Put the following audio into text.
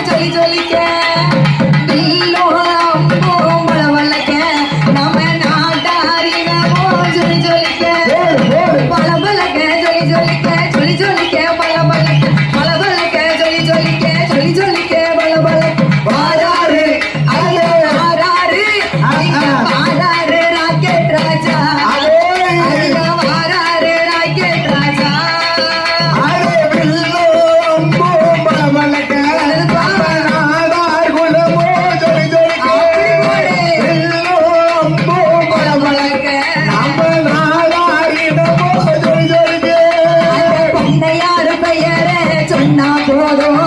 ஜொலி ஜொலிக்க நம்ம நாட்டாரினமோ ஜொலி ஜொலிக்க பலபலக்க ஜொலி ஜொலிக்க ஜொலி ஜொலிக்க பலபலக்க பலபலக்க ஜொலி ஜொலிக்க ஜொலி ஜொலிக்க பலபலக்க வாராரு ஐயோ வாராரு வாராரு ராக்கெட் ராஜா ஐயோ வாராரு ராக்கெட் ராஜா சொன்னா போதும்